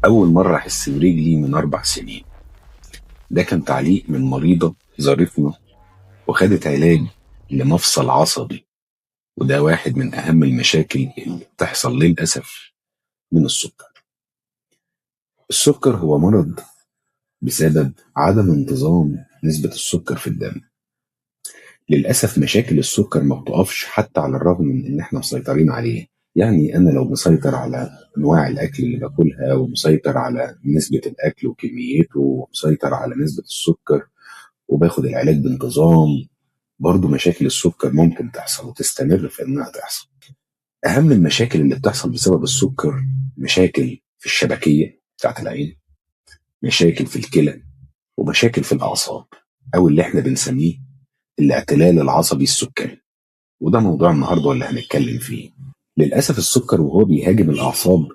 أول مرة أحس برجلي من 4 سنين. ده كان تعليق من مريضة زارتنا وخدت علاج لمفصل عصبي. وده واحد من أهم المشاكل اللي بتحصل للأسف من السكر. السكر هو مرض بسبب عدم انتظام نسبة السكر في الدم. للأسف مشاكل السكر ما بتقفش حتى على الرغم من إن إحنا مسيطرين عليه. يعني أنا لو مسيطر على أنواع الأكل اللي باكلها ومسيطر على نسبة الأكل وكميته ومسيطر على نسبة السكر وباخد العلاج بانتظام، برضو مشاكل السكر ممكن تحصل وتستمر في إنها تحصل. أهم المشاكل اللي بتحصل بسبب السكر مشاكل في الشبكية بتاعت العين، مشاكل في الكلى، ومشاكل في الأعصاب أو اللي إحنا بنسميه الاعتلال العصبي السكري. وده موضوع النهارده اللي هنتكلم فيه. للأسف السكر وهو بيهاجم الأعصاب،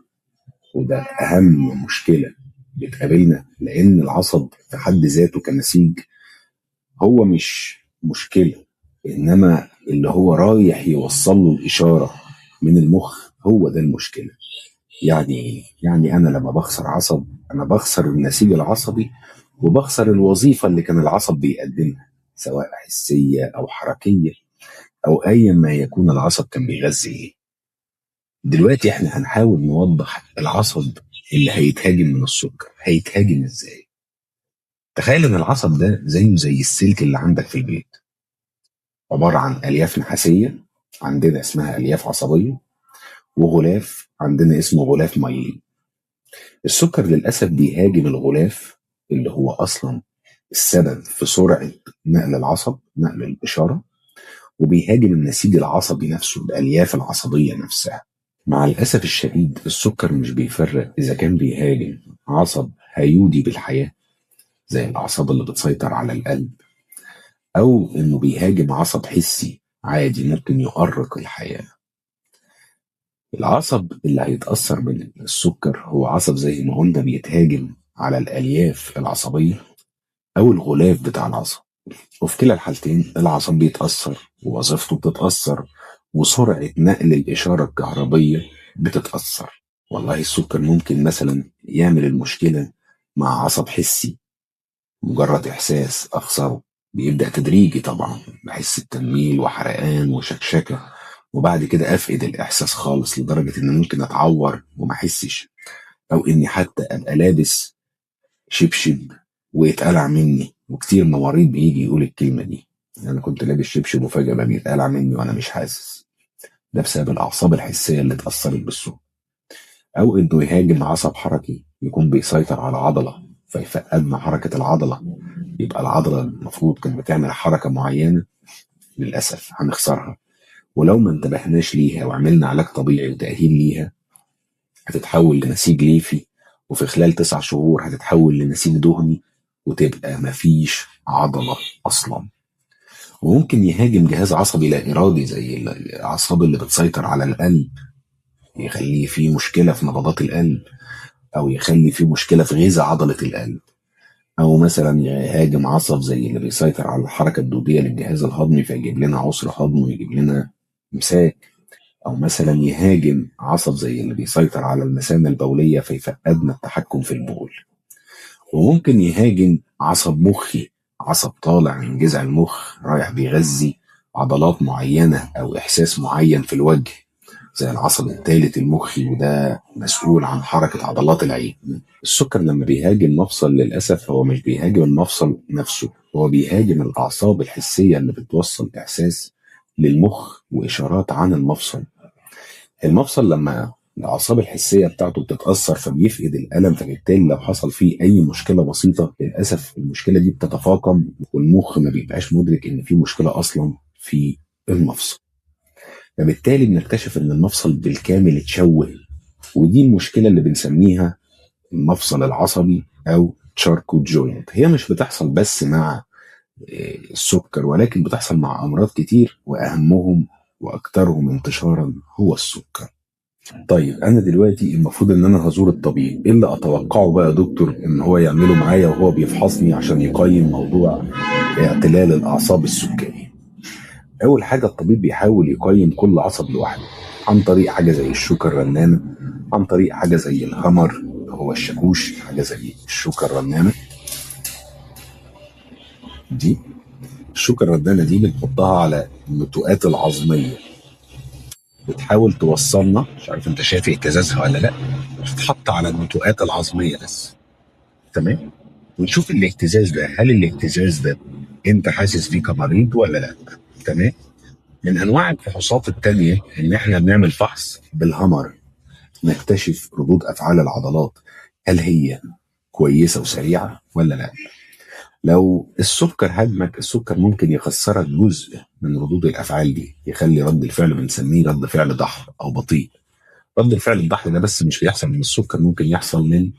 وده أهم مشكلة بتقابلنا، لأن العصب في حد ذاته كنسيج هو مش مشكلة، إنما اللي هو رايح يوصل له الإشارة من المخ هو ده المشكلة. يعني أنا لما بخسر عصب أنا بخسر النسيج العصبي وبخسر الوظيفة اللي كان العصب بيقدمها، سواء حسية أو حركية أو أيا ما يكون العصب كان بيغذي إيه. دلوقتي احنا هنحاول نوضح العصب اللي هيتهاجم من السكر هيتهاجم ازاي. تخيل ان العصب ده زيه زي السلك اللي عندك في البيت، عبارة عن الياف نحاسية عندنا اسمها الياف عصبية، وغلاف عندنا اسمه غلاف مايلين. السكر للأسف بيهاجم الغلاف اللي هو أصلا السبب في سرعة نقل العصب، نقل الإشارة، وبيهاجم النسيج العصبي نفسه، الألياف العصبية نفسها. مع الأسف الشديد السكر مش بيفرق إذا كان بيهاجم عصب هيودي بالحياة زي الأعصاب اللي بتسيطر على القلب، أو إنه بيهاجم عصب حسي عادي ممكن يؤرق الحياة. العصب اللي هيتأثر من السكر هو عصب زي ما قلنا بيتهاجم على الألياف العصبية أو الغلاف بتاع العصب، وفي كلا الحالتين العصب بيتأثر ووظيفته بتتأثر وسرعة نقل الإشارة الكهربية بتتأثر. والله السكر ممكن مثلا يعمل المشكلة مع عصب حسي، مجرد إحساس أخسره بيبدأ تدريجي، طبعا بحس التنميل وحرقان وشكشكة، وبعد كده أفقد الإحساس خالص لدرجة إن ممكن أتعور وما أحسش، أو إني حتى أبقى لابس شبشب ويتقلع مني. وكتير مواريد بيجي يقول الكلمة دي، أنا كنت لابس شبشب وفجأة بقى بيتقلع مني وأنا مش حاسس. ده بسبب الأعصاب الحسية اللي اتأثرت بالسكر. أو إنه يهاجم عصب حركي يكون بيسيطر على عضلة فيفقدنا حركة العضلة، يبقى العضلة المفروض كانت بتعمل حركة معينة للأسف هنخسرها، ولو ما انتبهناش ليها وعملنا علاج طبيعي وتأهيل ليها هتتحول لنسيج ليفي، وفي خلال 9 شهور هتتحول لنسيج دهني وتبقى مفيش عضلة أصلا. وممكن يهاجم جهاز عصبي لا إرادي زي الأعصاب اللي بتسيطر على القلب، يخليه فيه مشكلة في نبضات القلب، أو يخلي فيه مشكلة في غذاء عضلة القلب، أو مثلا يهاجم عصب زي اللي بيسيطر على الحركة الدودية للجهاز الهضمي فيجيب لنا عسر هضم ويجيب لنا إمساك، أو مثلا يهاجم عصب زي اللي بيسيطر على المثانة البولية فيفقدنا التحكم في البول. وممكن يهاجم عصب مخي، عصب طالع من جذع المخ رايح بيغذي عضلات معينة أو إحساس معين في الوجه زي العصب الثالث المخي، وده مسؤول عن حركة عضلات العين. السكر لما بيهاجم مفصل للأسف هو مش بيهاجم المفصل نفسه، هو بيهاجم الأعصاب الحسية اللي بتوصل إحساس للمخ وإشارات عن المفصل. المفصل لما الأعصاب الحسية بتاعته بتتأثر فبيفقد الألم، فبالتالي لو حصل فيه أي مشكلة بسيطة للأسف المشكلة دي بتتفاقم والمخ ما بيبقاش مدرك إن في مشكلة أصلا في المفصل، فبالتالي بنكتشف إن المفصل بالكامل اتشوه. ودي المشكلة اللي بنسميها المفصل العصبي أو تشاركوت جوينت. هي مش بتحصل بس مع السكر، ولكن بتحصل مع أمراض كتير وأهمهم وأكثرهم انتشارا هو السكر. طيب انا دلوقتي المفروض ان انا هزور الطبيب، ايه اللي اتوقعه بقى يا دكتور ان هو يعمله معايا وهو بيفحصني عشان يقيم موضوع اعتلال الاعصاب السكري؟ اول حاجه الطبيب بيحاول يقيم كل عصب لوحده عن طريق حاجه زي الشوكة الرنانة، عن طريق حاجه زي الهامر هو الشاكوش، حاجه زي الشوكه الرنانه دي. الشوكه الرنانه دي بنحطها على النتوءات العظميه، بتحاول توصلنا، مش عارف انت شايف اهتزازها ولا لا، بتتحط على النتوءات العظميه بس. تمام. ونشوف الاهتزاز ده، هل الاهتزاز ده انت حاسس فيه كمريض ولا لا. تمام. من انواع الفحوصات التانية ان احنا بنعمل فحص بالهامر، نكتشف ردود افعال العضلات، هل هي كويسه وسريعه ولا لا. لو السكر هاجمك، السكر ممكن يخسرك جزء من ردود الافعال دي، يخلي رد الفعل بنسميه رد فعل ضحل او بطيء. رد الفعل الضحل ده بس مش بيحصل من السكر، ممكن يحصل من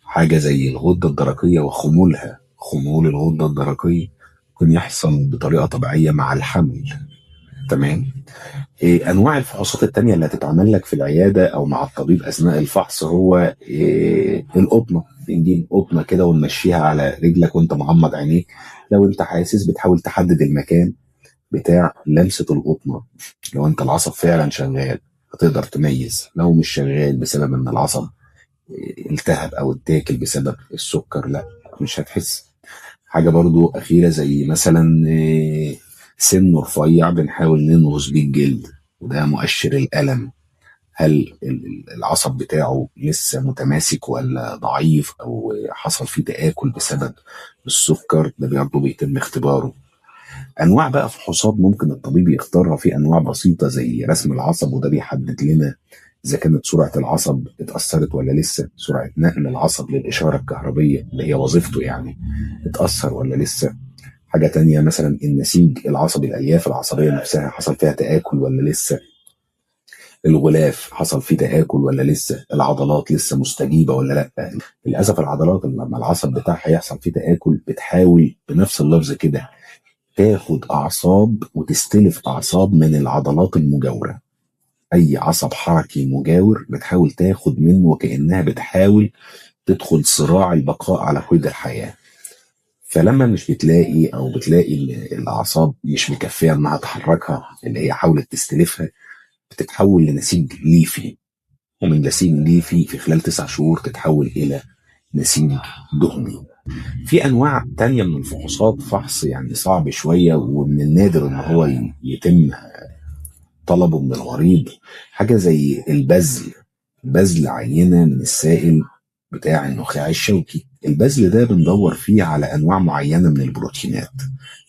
حاجه زي الغده الدرقيه وخمولها. خمول الغده الدرقيه ممكن يحصل بطريقه طبيعيه مع الحمل. تمام. انواع الفحوصات التانية اللي هتتعمل لك في العياده او مع الطبيب اثناء الفحص هو القطنه. بنجيب قطنه كده ونمشيها على رجلك وانت مغمض عينيك. لو انت حاسس بتحاول تحدد المكان بتاع لمسه القطنه. لو انت العصب فعلا شغال هتقدر تميز، لو مش شغال بسبب ان العصب التهب او اتاكل بسبب السكر لا، مش هتحس. حاجه برضو اخيره زي مثلا سن رفيع بنحاول ننغص بيه الجلد، وده مؤشر الالم. هل العصب بتاعه لسه متماسك ولا ضعيف، او حصل فيه تآكل بسبب السكر، ده برضه بيتم اختباره. انواع بقى فحوصات ممكن الطبيب يختارها، في انواع بسيطه زي رسم العصب، وده بيحدد لنا اذا كانت سرعه العصب اتاثرت ولا لسه، سرعه نقل العصب للاشاره الكهربيه اللي هي وظيفته يعني اتاثر ولا لسه. حاجه تانية مثلا النسيج العصبي، الالياف العصبيه نفسها حصل فيها تآكل ولا لسه. الغلاف حصل فيه تآكل ولا لسه. العضلات لسه مستجيبه ولا لا. للاسف العضلات لما العصب بتاعها يحصل فيه تآكل بتحاول بنفس اللفظ كده تاخد اعصاب وتستلف اعصاب من العضلات المجاوره. اي عصب حركي مجاور بتحاول تاخد منه، وكانها بتحاول تدخل صراع البقاء على قيد الحياه. فلما مش بتلاقي او بتلاقي الاعصاب مش مكفيه انها تحركها، اللي هي حاولت تستلفها، بتتحول لنسيج ليفي. ومن نسيج ليفي في خلال 9 شهور تتحول الى نسيج دهني. في انواع تانية من الفحوصات فحص يعني صعب شوية، ومن النادر ان هو يتم طلبه من المريض. حاجة زي البذل. بذل عينة من السائل بتاع النخاع الشوكي. البذل ده بندور فيه على انواع معينة من البروتينات،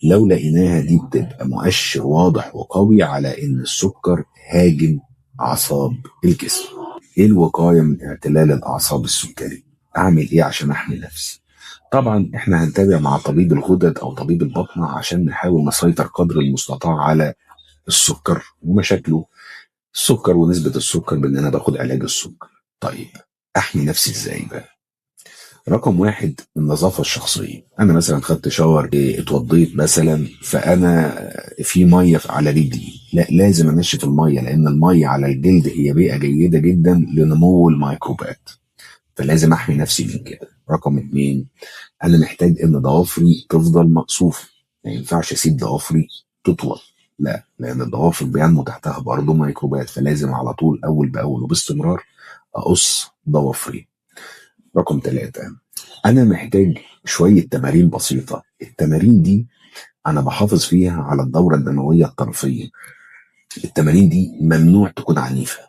لو لقيناها دي بتبقى مؤشر واضح وقوي على ان السكر هاجم اعصاب الجسم. ايه الوقاية من اعتلال الاعصاب السكري؟ اعمل ايه عشان احمي نفسي؟ طبعا احنا هنتابع مع طبيب الغدد او طبيب البطنة عشان نحاول نسيطر قدر المستطاع على السكر ومشاكله. السكر ونسبة السكر بان انا باخد علاج السكر. طيب احمي نفسي ازاي بقى؟ رقم واحد النظافة الشخصية. انا مثلا خدت شاور اتوضيت مثلا، فانا في مية على رجلي، لا لازم انشف المية، لان المية على الجلد هي بيئة جيدة جدا لنمو الميكروبات، فلازم احمي نفسي من كده. رقم اتنين انا محتاج ان ضوافري تفضل مقصوفه. ما ينفعش اسيب ضوافري تطول، لا، لان الضوافر بينمو تحتها برضه ميكروبات، فلازم على طول اول باول وباستمرار اقص ضوافري. رقم ثلاثة انا محتاج شويه تمارين بسيطه. التمارين دي انا بحافظ فيها على الدوره الدمويه الطرفيه. التمارين دي ممنوع تكون عنيفه.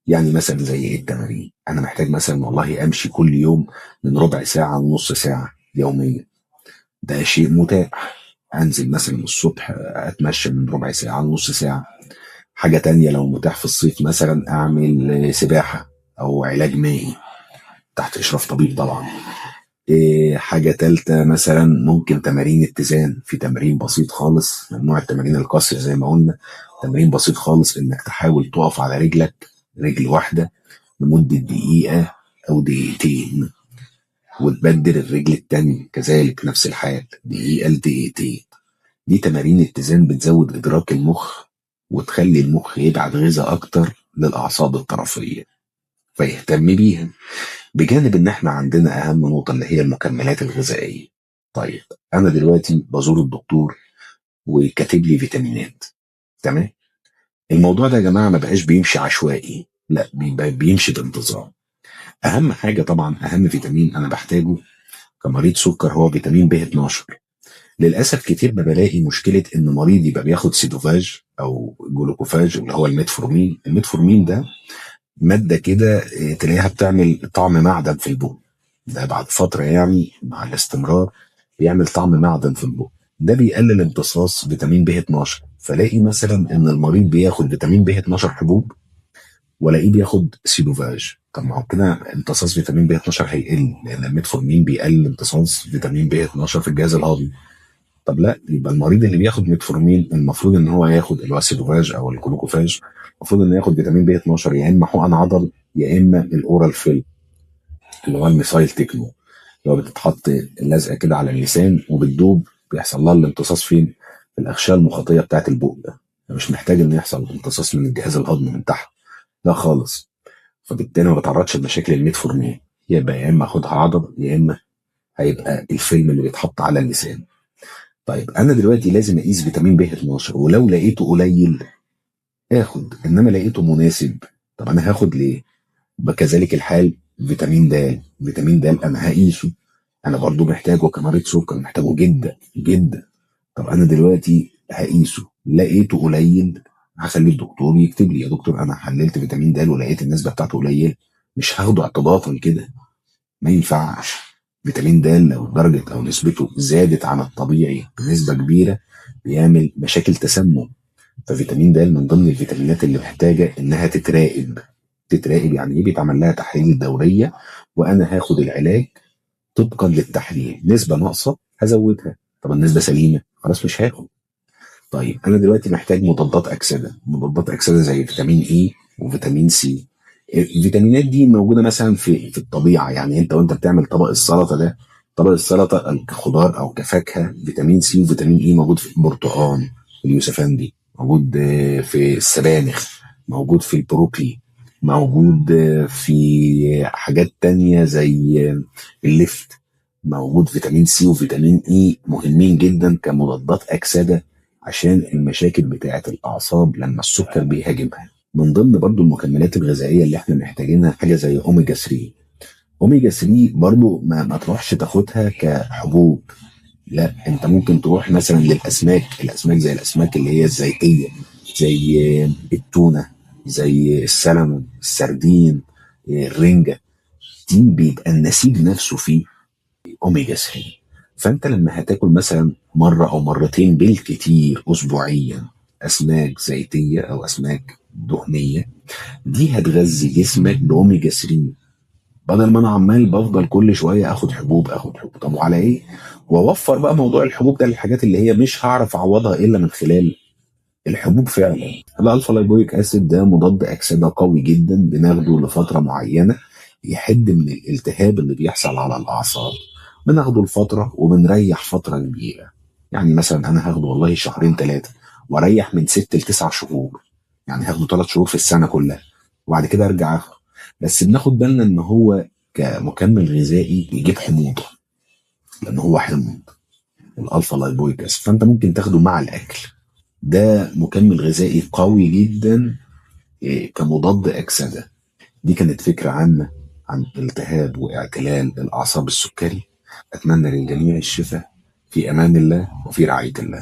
يعني مثلا زي ايه التمارين؟ انا محتاج مثلا والله امشي كل يوم من ربع ساعه لنص ساعه يوميا، ده شيء متاح. انزل مثلا الصبح اتمشى من ربع ساعه لنص ساعه. حاجه تانية لو متاح في الصيف مثلا اعمل سباحه او علاج مائي تحت اشراف طبيب طبعا. حاجه تالتة مثلا ممكن تمارين اتزان. في تمرين بسيط خالص، ممنوع التمارين القاسيه زي ما قلنا. تمرين بسيط خالص انك تحاول تقف على رجلك، رجل واحده، لمده دقيقه او دقيقتين، وتبدل الرجل التانية كذلك نفس الحال دقيقة لدقيقتين. دي تمارين اتزان بتزود إدراك المخ، وتخلي المخ يبعت غذاء أكتر للأعصاب الطرفية فيهتم بيها. بجانب إن إحنا عندنا أهم نقطة اللي هي المكملات الغذائية. طيب أنا دلوقتي بزور الدكتور وكاتب لي فيتامينات، تمام. الموضوع ده يا جماعة ما بقاش بيمشي عشوائي، لا بيمشي بانتظام. اهم حاجه طبعا، اهم فيتامين انا بحتاجه كمريض سكر هو فيتامين ب 12. للاسف كتير ما بلاقي مشكله ان مريض يبقى بياخد سيدوفاج او جلوكوفاج اللي هو الميتفورمين. الميتفورمين ده ماده كده تلاقيها بتعمل طعم معدن في البق. ده بعد فتره يعني مع الاستمرار بيعمل طعم معدن في البق. ده بيقلل امتصاص فيتامين ب 12. فلاقي مثلا ان المريض بياخد فيتامين ب 12 حبوب، والاقيه بياخد سيلوفاج. طب ما هو كده امتصاص فيتامين ب 12 هيقل، لان الميتفورمين بيقلل امتصاص فيتامين ب 12 في الجهاز الهضمي. طب لا، يبقى المريض اللي بياخد ميتفورمين المفروض ان هو ياخد اللي هو السيلوفاج او الجلوكوفاج، المفروض انه ياخد فيتامين ب 12 يا اما حقن عضل يا اما الاورال فيل اللي هو الميثايل تكنو، اللي هو بتتحط لزقه كده على اللسان وبتدوب. بيحصل لها الامتصاص فين؟ في الاغشيه المخاطيه بتاعت البق ده. مش محتاج ان يحصل امتصاص من الجهاز الهضمي من تحت، لا خالص. فبالتالي ما بتعرضش لمشاكل الميتفورمين. يبقى يا اما اخدها عضل يا اما هيبقى الفيلم اللي بيتحط على اللسان. طيب انا دلوقتي لازم اقيس فيتامين ب 12، ولو لقيته قليل اخد، انما لقيته مناسب طب انا هاخد ليه؟ وكذلك الحال فيتامين د. فيتامين د انا هقيسه، انا برضو محتاجه كمريض سكر، محتاجه جدا جدا. طب انا دلوقتي هقيسه لقيته قليل، هخلي الدكتور يكتب لي يا دكتور انا حللت فيتامين د ولقيت النسبه بتاعته قليل. مش هاخده اعتباطا كده، ما ينفعش. فيتامين د لو درجه او نسبته زادت عن الطبيعي بنسبه كبيره بيعمل مشاكل تسمم. ففيتامين د من ضمن الفيتامينات اللي محتاجه انها تتراقب. تتراقب يعني ايه؟ بيتعمل لها تحاليل دوريه، وانا هاخد العلاج طبقا للتحليل. نسبه ناقصه هزودها، طب النسبه سليمه خلاص مش هاخد. طيب انا دلوقتي محتاج مضادات اكسده. مضادات اكسده زي فيتامين اي وفيتامين سي. الفيتامينات دي موجوده مثلا في الطبيعه، يعني انت وانت بتعمل طبق السلطه ده، طبق السلطه كخضار او كفاكهه، فيتامين سي وفيتامين اي موجود في البرتقال، اليوسفندي موجود، في السبانخ موجود، في البروكلي موجود، في حاجات تانية زي اللفت موجود فيتامين سي وفيتامين اي، مهمين جدا كمضادات اكسده عشان المشاكل بتاعه الاعصاب لما السكر بيهاجمها. من ضمن برضو المكملات الغذائيه اللي احنا محتاجينها حاجه زي اوميجا 3. اوميجا 3 برضو ما تروحش تاخدها كحبوب، لا انت ممكن تروح مثلا للاسماك. الاسماك زي الاسماك اللي هي الزيتيه، زي التونه، زي السلمون، السردين، الرنجه. دي بيبقى النسيج نفسه فيه اوميجا 3. فانت لما هتاكل مثلا مره او مرتين بالكتير اسبوعيا اسماك زيتيه او اسماك دهنيه، دي هتغذي جسمك باوميجا 3، بدل ما انا عمال بفضل كل شويه اخد حبوب اخد حبوب. طب وعلى ايه؟ واوفر بقى موضوع الحبوب ده للحاجات اللي هي مش هعرف اعوضها الا من خلال الحبوب. فعلا الالفا لايبويك اسيد ده مضاد اكسده قوي جدا، بناخده لفتره معينه يحد من الالتهاب اللي بيحصل على الاعصاب. بناخده لفتره وبنريح فتره كبيره. يعني مثلا انا هاخده والله شهرين ثلاثه واريح من 6 ل9 شهور، يعني هاخده 3 شهور في السنه كلها وبعد كده ارجع اخده. بس بناخد بالنا ان هو كمكمل غذائي يجيب حموضه، لان هو حمض الالفا لايبويك اسيد، فانت ممكن تاخده مع الاكل. ده مكمل غذائي قوي جدا، كمضاد أكسدة. دي كانت فكرة عامة عن التهاب واعتلال الأعصاب السكري. أتمنى للجميع الشفاء، في أمان الله وفي رعاية الله.